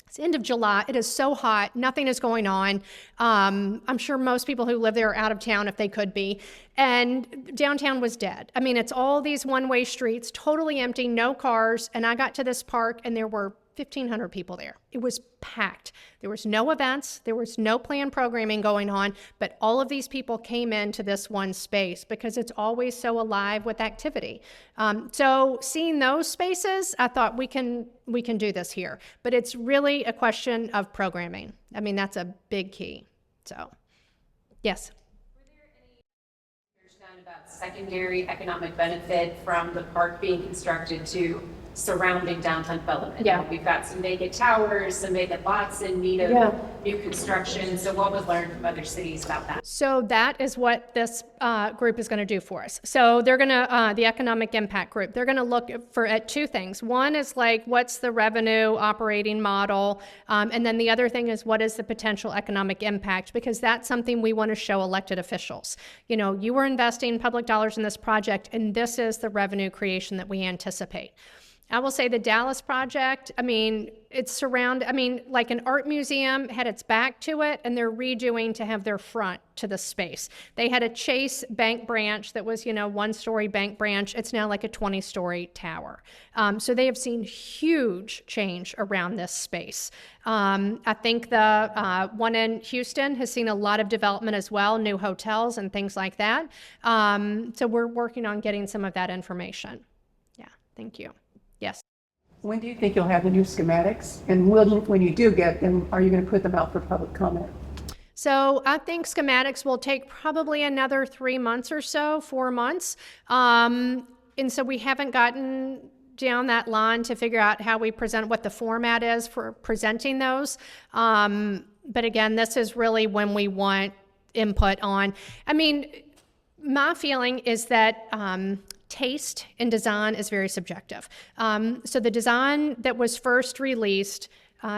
It's the end of July. It is so hot. Nothing is going on. I'm sure most people who live there are out of town if they could be. And downtown was dead. I mean, it's all these one-way streets, totally empty, no cars. And I got to this park and there were 1,500 people there. It was packed. There was no events. There was no planned programming going on, but all of these people came into this one space because it's always so alive with activity. So seeing those spaces, I thought we can do this here, but it's really a question of programming. I mean, that's a big key. So, yes. Were there any research done about secondary economic benefit from the park being constructed to surrounding downtown development? Yeah. We've got some vacant towers, some vacant lots in need of new construction. So what was learned from other cities about that? So that is what this group is going to do for us. So they're going to, the economic impact group, they're going to look at two things. One is like, what's the revenue operating model? And then the other thing is, what is the potential economic impact? Because that's something we want to show elected officials. You know, you were investing public dollars in this project, and this is the revenue creation that we anticipate. I will say the Dallas project, I mean, like an art museum had its back to it, and they're redoing to have their front to the space. They had a Chase bank branch that was, 1-story bank branch. It's now like a 20-story tower. So they have seen huge change around this space. I think the one in Houston has seen a lot of development as well, new hotels and things like that. So we're working on getting some of that information. Yeah, thank you. Yes. When do you think you'll have the new schematics? And when you do get them, are you going to put them out for public comment? So I think schematics will take probably another 3 months or so, 4 months. And so we haven't gotten down that line to figure out how we present, what the format is for presenting those. But again, this is really when we want input on. I mean, my feeling is that taste in design is very subjective. So the design that was first released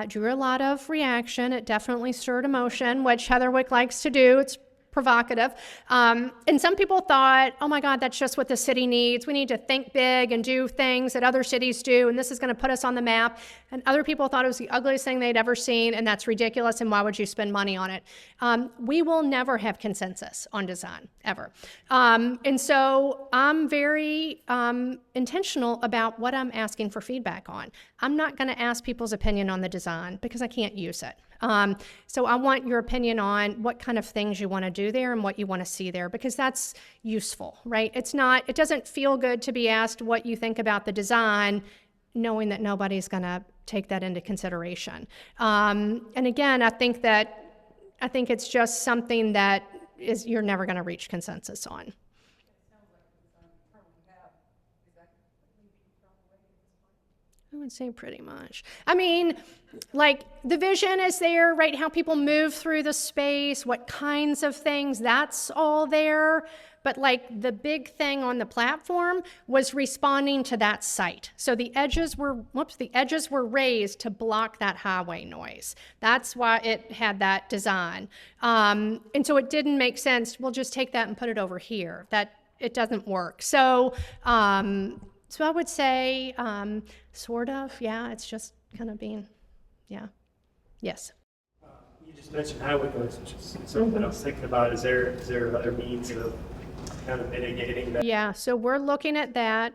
drew a lot of reaction. It definitely stirred emotion, which Heather Wick likes to do. It's provocative. And some people thought, oh my God, that's just what the city needs. We need to think big and do things that other cities do, and this is going to put us on the map. And other people thought it was the ugliest thing they'd ever seen, and that's ridiculous, and why would you spend money on it? We will never have consensus on design, ever. And so I'm very intentional about what I'm asking for feedback on. I'm not going to ask people's opinion on the design because I can't use it. So I want your opinion on what kind of things you want to do there and what you want to see there, because that's useful, right? It doesn't feel good to be asked what you think about the design, knowing that nobody's going to take that into consideration. And again, I think it's just something that you're never going to reach consensus on. would say pretty much. I mean, like the vision is there, right? How people move through the space, what kinds of things, that's all there. But like the big thing on the platform was responding to that site. So the edges were raised to block that highway noise. That's why it had that design. And so it didn't make sense. We'll just take that and put it over here. That it doesn't work. So, so I would say, sort of, yeah. It's just kind of being, yeah, yes. You just mentioned highway noise, which is something I was thinking about. Is there other means of kind of mitigating that? Yeah, so we're looking at that.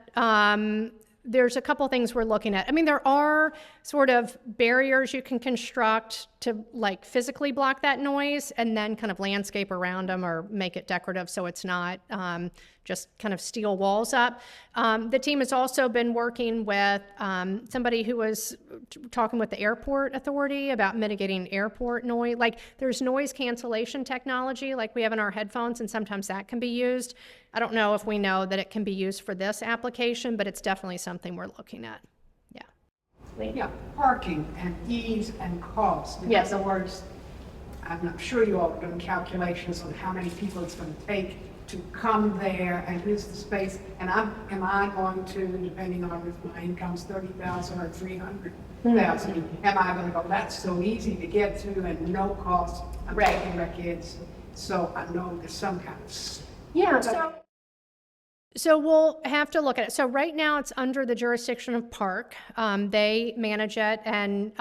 There's a couple things we're looking at. I mean, there are sort of barriers you can construct to like physically block that noise and then kind of landscape around them or make it decorative so it's not just kind of steel walls up. The team has also been working with somebody who was talking with the airport authority about mitigating airport noise. Like there's noise cancellation technology like we have in our headphones, and sometimes that can be used. I don't know if we know that it can be used for this application, but it's definitely something we're looking at. Yeah. Yeah, parking and ease and cost. In Yes. other words, I'm not sure you all are doing calculations on how many people it's going to take to come there and use the space. And am I going to, depending on if my income's 30,000 or 300,000, am I going to go, that's so easy to get to and no cost, I'm taking my kids. So I know there's some kind of. Yeah, so we'll have to look at it. So right now it's under the jurisdiction of Park. They manage it, and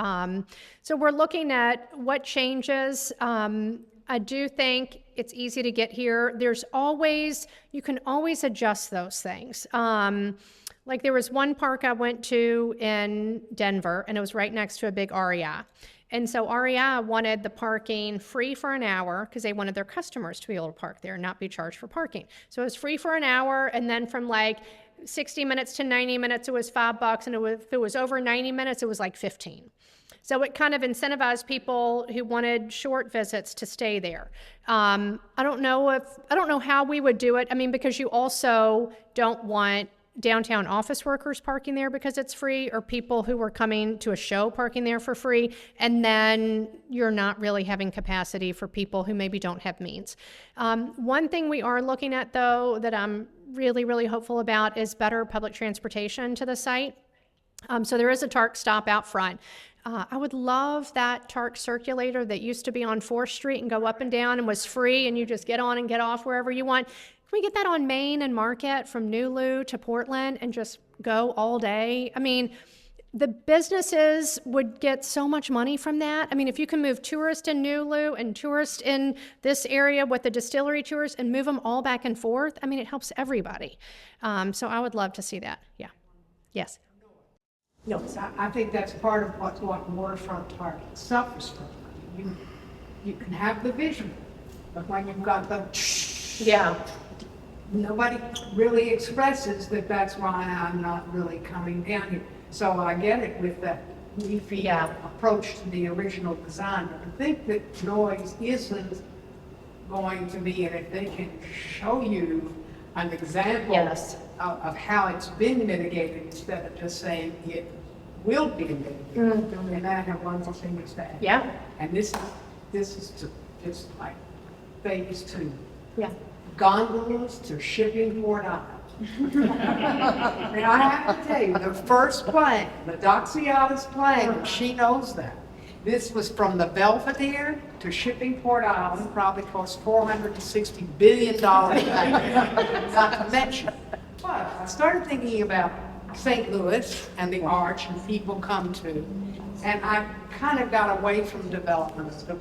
so we're looking at what changes. I do think it's easy to get here. You can always adjust those things. Like there was one park I went to in Denver, and it was right next to a big REI. And so REI wanted the parking free for an hour because they wanted their customers to be able to park there and not be charged for parking. So it was free for an hour, and then from like 60 minutes to 90 minutes, it was $5, and if it was over 90 minutes, it was like 15. So it kind of incentivized people who wanted short visits to stay there. I don't know how we would do it. I mean, because you also don't want downtown office workers parking there because it's free, or people who were coming to a show parking there for free, and then you're not really having capacity for people who maybe don't have means. One thing we are looking at, though, that I'm really, really hopeful about is better public transportation to the site. So there is a TARC stop out front. I would love that TARC circulator that used to be on 4th Street and go up and down and was free, and you just get on and get off wherever you want. Can we get that on Main and Market from Nulu to Portland and just go all day? I mean, the businesses would get so much money from that. I mean, if you can move tourists in Nulu and tourists in this area with the distillery tours and move them all back and forth, I mean, it helps everybody. So I would love to see that. Yeah. Yes. No, I think that's part of what waterfront park suffers from. You can have the vision, but when you've got the nobody really expresses that that's why I'm not really coming down here. So I get it with that leafy approach to the original design. But I think that noise isn't going to be, and if they can show you an example of how it's been mitigated instead of just saying it will be mitigated, and I have one more thing to say. Yeah. And this is just like phase 2. Yeah. Gondolas to shipping port island. And I have to tell you, the first plane, the Doxiata's plane, and she knows that. This was from the Belvedere to shipping port island, probably cost $460 billion. Not to mention. But I started thinking about St. Louis and the Arch and people come to, and I kind of got away from development of the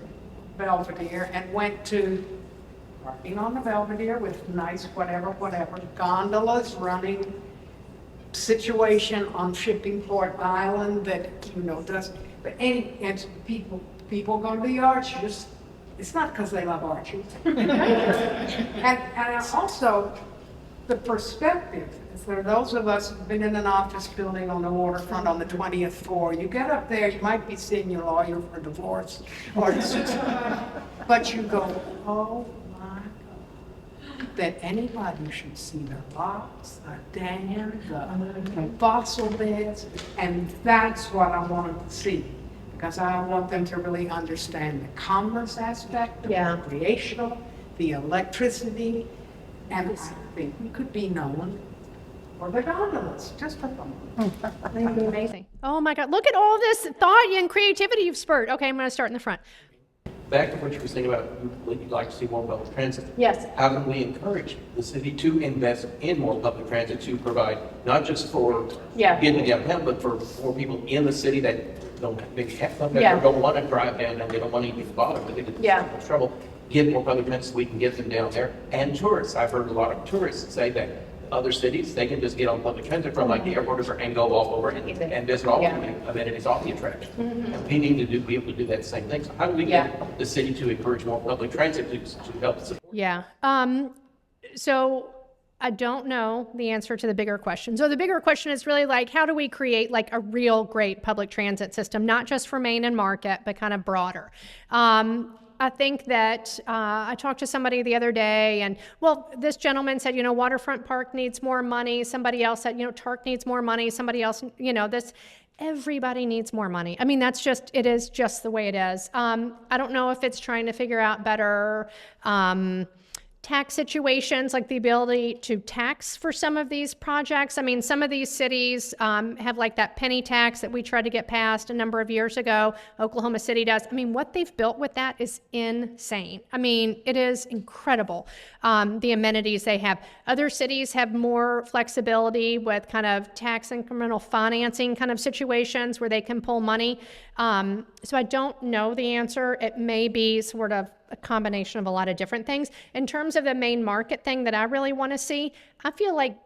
Belvedere and went to parking on the Belvedere with nice whatever, gondolas running, situation on Shipping Port Island that, does, but and people go to the Arch, it's not because they love Archie. and also, the perspective, for those of us who've been in an office building on the waterfront on the 20th floor, you get up there, you might be seeing your lawyer for divorce, but you go, oh my God. that anybody should see the locks, the dam, the fossil beds, and that's what I wanted to see. Because I want them to really understand the commerce aspect, the Yeah. recreational, the electricity, and I think we could be known for the gondolas, just for fun. That'd be amazing. Oh my God, look at all this thought and creativity you've spurred. Okay, I'm gonna start in the front. Back to what you were saying about you'd like to see more public transit. Yes. How can we encourage the city to invest in more public transit to provide, not just for Yeah. getting downtown, but for more people in the city that don't maybe have something, Yeah. that don't want to drive down and they don't want to even bother, but they get Yeah. in so much trouble. Get more public transit so we can get them down there. And tourists, I've heard a lot of tourists say that other cities, they can just get on public transit from like the airport and go all over and visit all Yeah. the amenities, all the attractions. And we need to be able to do that same thing. So how do we Yeah. get the city to encourage more public transit to help support? Yeah. So I don't know the answer to the bigger question. So the bigger question is really like, how do we create like a real great public transit system, not just for Main and Market, but kind of broader? I think that I talked to somebody the other day, and well, this gentleman said, Waterfront Park needs more money. Somebody else said, Tark needs more money. Somebody else, everybody needs more money. I mean, it is just the way it is. I don't know if it's trying to figure out better tax situations, like the ability to tax for some of these projects. I mean, some of these cities have like that penny tax that we tried to get passed a number of years ago. Oklahoma City does. I mean, what they've built with that is insane. I mean, it is incredible, the amenities they have. Other cities have more flexibility with kind of tax incremental financing kind of situations where they can pull money. So I don't know the answer. It may be sort of a combination of a lot of different things. In terms of the Main Market thing that I really want to see, I feel like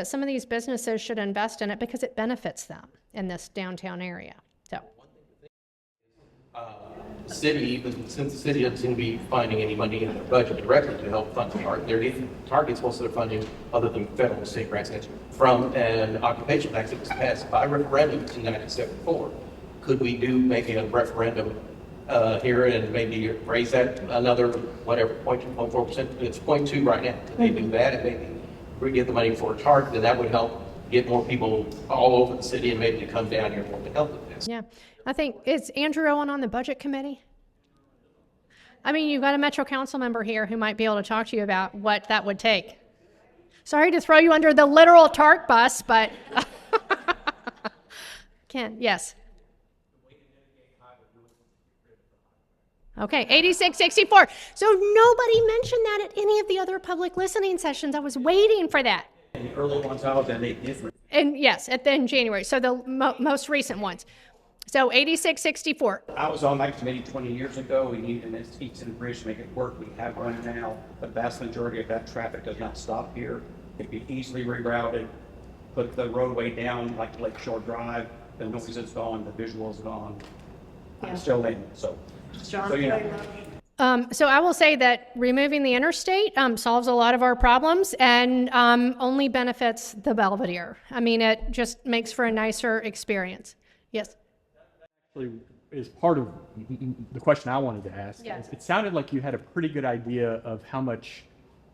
some of these businesses should invest in it because it benefits them in this downtown area. So. The city, even since the city doesn't seem to be finding any money in their budget directly to help fund the park, their targets most of their funding, other than federal and state grants, from an occupation tax that was passed by referendum in 1974. Could we make a referendum here and maybe raise that another, whatever, 0.2, 0.4%? It's 0.2 right now. Could they do that and maybe we get the money for a target, then that would help get more people all over the city and maybe to come down here more to help with this. Yeah, I think, is Andrew Owen on the budget committee? I mean, you've got a Metro Council member here who might be able to talk to you about what that would take. Sorry to throw you under the literal TARC bus, but Ken, yes. Okay, 8664. So nobody mentioned that at any of the other public listening sessions. I was waiting for that. And the early ones out, then they different. And yes, in January. So the most recent ones. So 8664. I was on that committee 20 years ago. We needed an Easton Bridge to make it work. We have one now. The vast majority of that traffic does not stop here. It can be easily rerouted, put the roadway down like Lakeshore Drive. The noise is gone, the visual is gone. I'm still in, so yeah. So I will say that removing the interstate solves a lot of our problems and only benefits the Belvedere. I mean, it just makes for a nicer experience. Yes. Actually, is part of the question I wanted to ask. Yes. It sounded like you had a pretty good idea of how much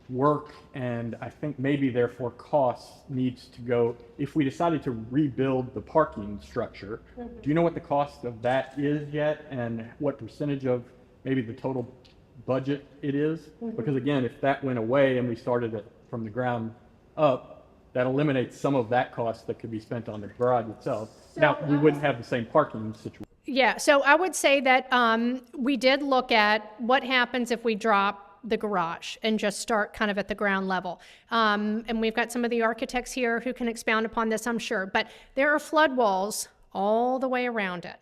work and I think maybe therefore cost needs to go if we decided to rebuild the parking structure. Mm-hmm. Do you know what the cost of that is yet and what percentage of maybe the total budget it is? Mm-hmm. Because again, if that went away and we started it from the ground up, that eliminates some of that cost that could be spent on the garage itself. So, now, we wouldn't have the same parking situation. Yeah, so I would say that we did look at what happens if we drop the garage and just start kind of at the ground level. And we've got some of the architects here who can expound upon this, I'm sure. But there are flood walls all the way around it.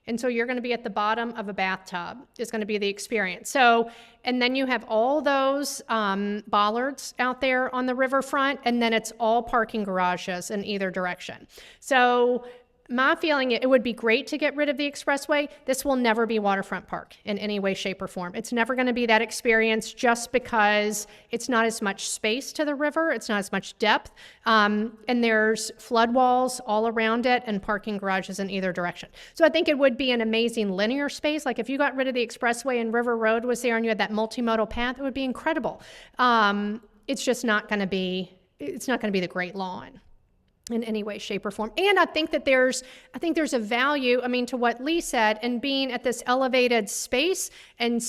And so you're going to be at the bottom of a bathtub is going to be the experience. So, and then you have all those bollards out there on the riverfront, and then it's all parking garages in either direction. So my feeling, it would be great to get rid of the expressway. This will never be waterfront park in any way, shape, or form. It's never going to be that experience just because it's not as much space to the river, it's not as much depth, and there's flood walls all around it and parking garages in either direction. So I think it would be an amazing linear space. Like if you got rid of the expressway and River Road was there and you had that multimodal path, it would be incredible. It's just not going to be, it's not going to be the Great Lawn in any way, shape, or form. And I think there's a value, I mean, to what Lee said, and being at this elevated space and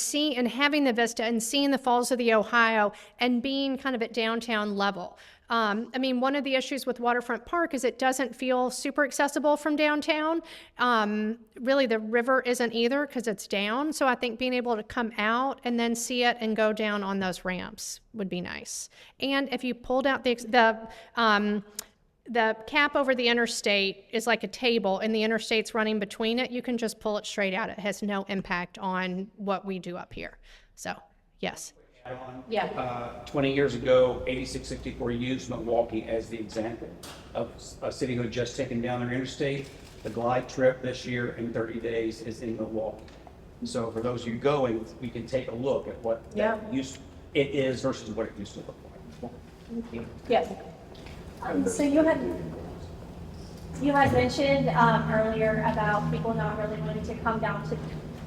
having the vista and seeing the Falls of the Ohio and being kind of at downtown level. I mean, one of the issues with Waterfront Park is it doesn't feel super accessible from downtown. Really, the river isn't either because it's down. So I think being able to come out and then see it and go down on those ramps would be nice. And if you pulled out the cap over the interstate is like a table and the interstate's running between it, you can just pull it straight out. It has no impact on what we do up here. So, yes. Yeah. 20 years ago, 8664 used Milwaukee as the example of a city who had just taken down their interstate. The glide trip this year in 30 days is in Milwaukee. So for those of you going, we can take a look at what it is versus what it used to look like. Thank you. Yes. So you had mentioned earlier about people not really wanting to come down to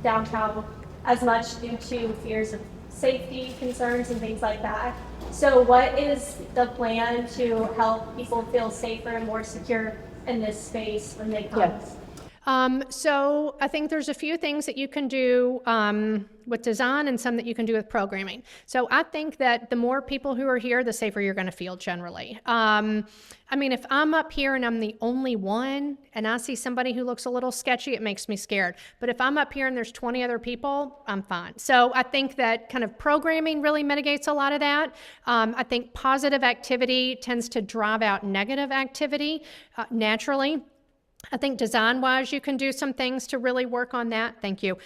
downtown as much due to fears of safety concerns and things like that. So what is the plan to help people feel safer and more secure in this space when they come? Yes. So I think there's a few things that you can do with design and some that you can do with programming. So I think that the more people who are here, the safer you're going to feel generally. I mean, if I'm up here and I'm the only one and I see somebody who looks a little sketchy, it makes me scared. But if I'm up here and there's 20 other people, I'm fine. So I think that kind of programming really mitigates a lot of that. I think positive activity tends to drive out negative activity naturally. I think design-wise, you can do some things to really work on that. Thank you.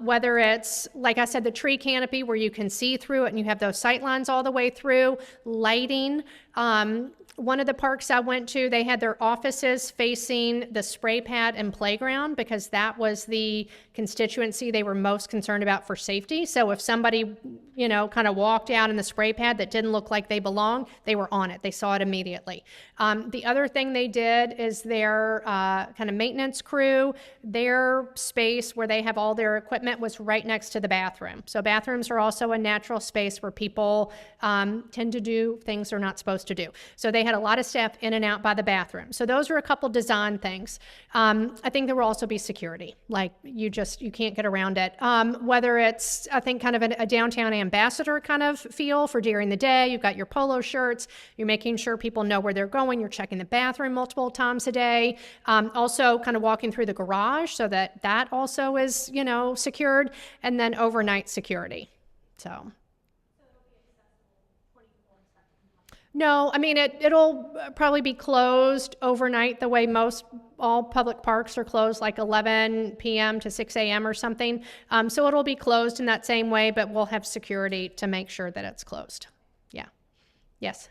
Whether it's, like I said, the tree canopy where you can see through it and you have those sight lines all the way through, lighting. One of the parks I went to, they had their offices facing the spray pad and playground because that was the constituency they were most concerned about for safety. So if somebody, kind of walked out in the spray pad that didn't look like they belonged, they were on it. They saw it immediately. The other thing they did is their kind of maintenance crew, their space where they have all their equipment was right next to the bathroom. So bathrooms are also a natural space where people tend to do things they're not supposed to do. So they had a lot of staff in and out by the bathroom. So those are a couple design things. I think there will also be security. Like you can't get around it. Whether it's, I think, kind of a downtown ambassador kind of feel for during the day. You've got your polo shirts. You're making sure people know where they're going. You're checking the bathroom multiple times a day. Also kind of walking through the garage so that also is, secured. And then overnight security. So. No, I mean, it'll probably be closed overnight the way all public parks are closed, like 11 p.m. to 6 a.m. or something. So it'll be closed in that same way, but we'll have security to make sure that it's closed. Yeah. Yes.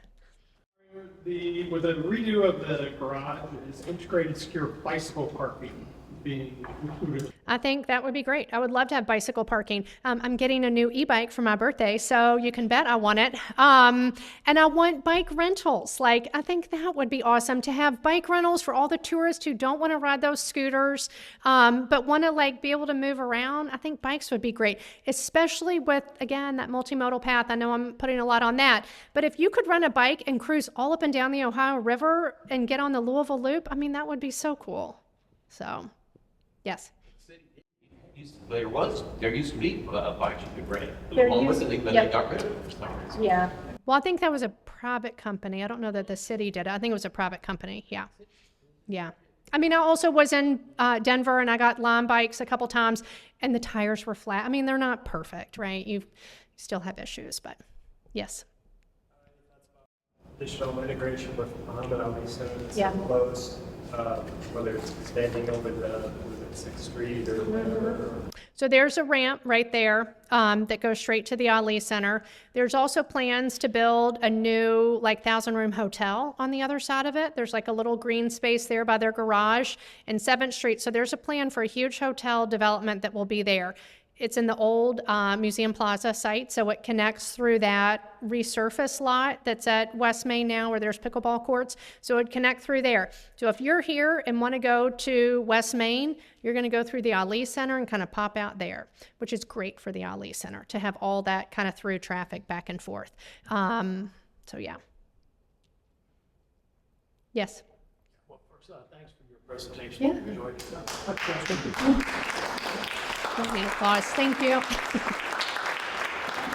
With the redo of the garage, is integrated secure bicycle parking being included? I think that would be great. I would love to have bicycle parking. I'm getting a new e-bike for my birthday, so you can bet I want it. And I want bike rentals. Like, I think that would be awesome to have bike rentals for all the tourists who don't want to ride those scooters, but want to be able to move around. I think bikes would be great, especially with, again, that multimodal path. I know I'm putting a lot on that, but if you could rent a bike and cruise all up and down the Ohio River and get on the Louisville Loop, I mean, that would be so cool. So. Yes. There used to be bikes you could rent. There Along with used- it, but yep. they got rid of it for some reason. Yeah. Well, I think that was a private company. I don't know that the city did it. I think it was a private company. Yeah. Yeah. I mean, I also was in Denver and I got Lime bikes a couple times and the tires were flat. I mean, they're not perfect, right? You still have issues, but yes. Additional integration with Muhammad Ali Stones Yeah. closed, whether it's standing over the Sixth Street or whatever. So there's a ramp right there that goes straight to the Ali Center. There's also plans to build a new 1,000-room hotel on the other side of it. There's like a little green space there by their garage in 7th Street. So there's a plan for a huge hotel development that will be there. It's in the old Museum Plaza site, so it connects through that resurfaced lot that's at West Main now where there's pickleball courts. So it'd connect through there. So if you're here and want to go to West Main, you're going to go through the Ali Center and kind of pop out there, which is great for the Ali Center to have all that kind of through traffic back and forth. So yeah. Yes. Well, first, thanks for your presentation. Yeah. I enjoyed it. Applause. Thank you.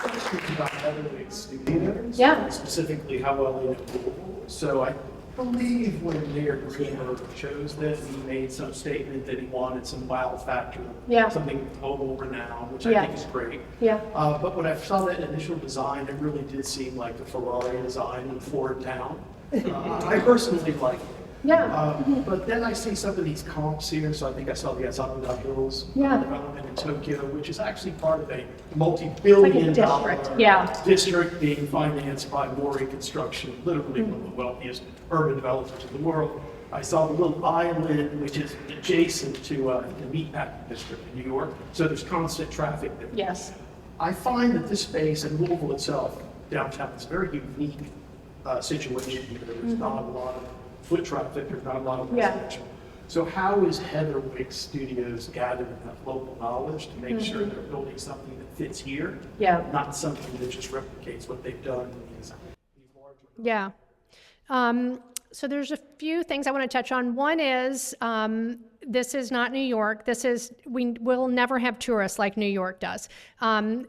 Questions about Heatherwick Studios. Yeah. Specifically, how well they know Louisville. So I believe when Mayor Greenberg chose this, he made some statement that he wanted some wow factor, Yeah. something global renowned, which I Yeah. think is great. Yeah. But when I saw that initial design, it really did seem like a Ferrari design in Ford Town. I personally like it. Yeah. But then I see some of these comps here, so I think I saw the Asakura Hills Yeah. development in Tokyo, which is actually part of a multi-billion dollar district, yeah. district being financed by Mori Construction, literally one of the wealthiest urban developers in the world. I saw the little island, which is adjacent to the Meatpacking District in New York, so there's constant traffic there. Yes. I find that this space in Louisville itself, downtown, is a very unique situation here. There's not a lot of foot traffic, there's not a lot of Yeah. residential. So how is Heatherwick Studios gathering enough local knowledge to make sure they're building something that fits here? Yeah. Not something that just replicates what they've done in these larger. Yeah. So there's a few things I want to touch on. One is this is not New York. We will never have tourists like New York does.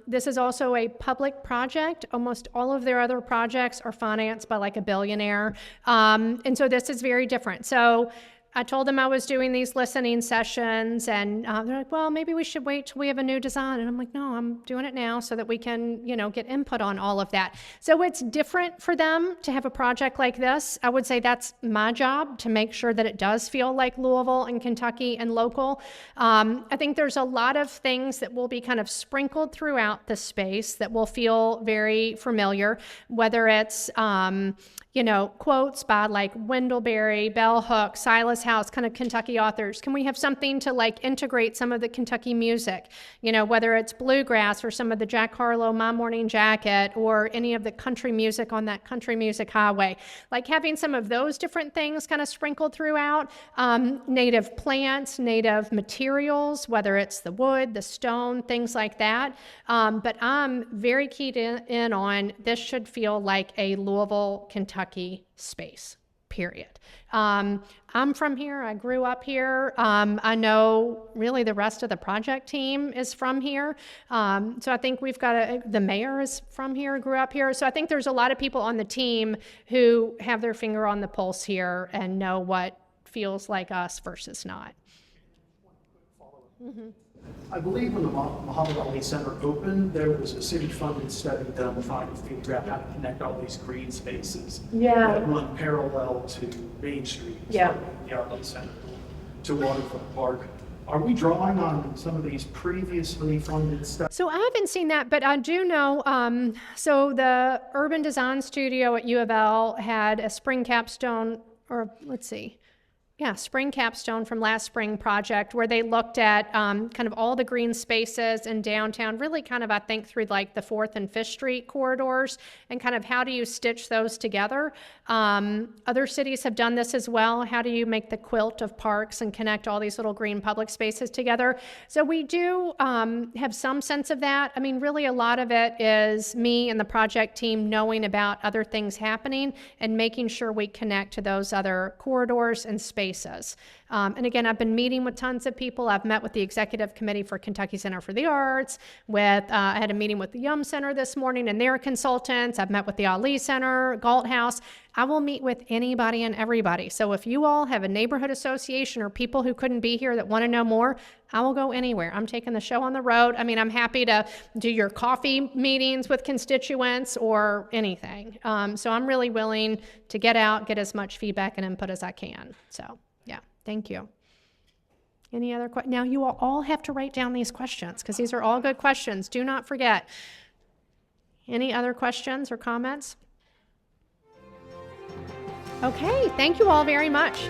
This is also a public project. Almost all of their other projects are financed by like a billionaire. And so this is very different. So I told them I was doing these listening sessions, and they're like, well, maybe we should wait till we have a new design. And I'm like, no, I'm doing it now so that we can, get input on all of that. So it's different for them to have a project like this. I would say that's my job, to make sure that it does feel like Louisville and Kentucky and local. I think there's a lot of things that will be kind of sprinkled throughout the space that will feel very familiar, whether it's quotes by like Wendell Berry, Bell Hooks, Silas House, kind of Kentucky authors. Can we have something to like integrate some of the Kentucky music? Whether it's bluegrass or some of the Jack Harlow, My Morning Jacket, or any of the country music on that country music highway. Like having some of those different things kind of sprinkled throughout. Native plants, native materials, whether it's the wood, the stone, things like that. But I'm very keyed in on this should feel like a Louisville, Kentucky space, period. I'm from here. I grew up here. I know really the rest of the project team is from here. So I think we've got the mayor is from here, grew up here. So I think there's a lot of people on the team who have their finger on the pulse here and know what feels like us versus not. Mm-hmm. I believe when the Muhammad Ali Center opened, there was a city-funded study done trying to figure out how to connect all these green spaces that run parallel to Main Street, the Ali Center to Waterfront Park. Are we drawing on some of these previously funded studies? So I haven't seen that, but I do know, so the Urban Design Studio at U of L had a spring capstone, or let's see. Yeah, spring capstone from last spring project where they looked at kind of all the green spaces in downtown, really kind of, I think, through like the 4th and 5th Street corridors and kind of how do you stitch those together. Other cities have done this as well. How do you make the quilt of parks and connect all these little green public spaces together? So we do have some sense of that. I mean, really a lot of it is me and the project team knowing about other things happening and making sure we connect to those other corridors and spaces. And again, I've been meeting with tons of people. I've met with the executive committee for Kentucky Center for the Arts. I had a meeting with the Yum Center this morning and their consultants. I've met with the Ali Center, Galt House. I will meet with anybody and everybody. So if you all have a neighborhood association or people who couldn't be here that want to know more, I will go anywhere. I'm taking the show on the road. I mean, I'm happy to do your coffee meetings with constituents or anything. So I'm really willing to get out, get as much feedback and input as I can. So yeah, thank you. Any other now you will all have to write down these questions because these are all good questions. Do not forget. Any other questions or comments? Okay, thank you all very much.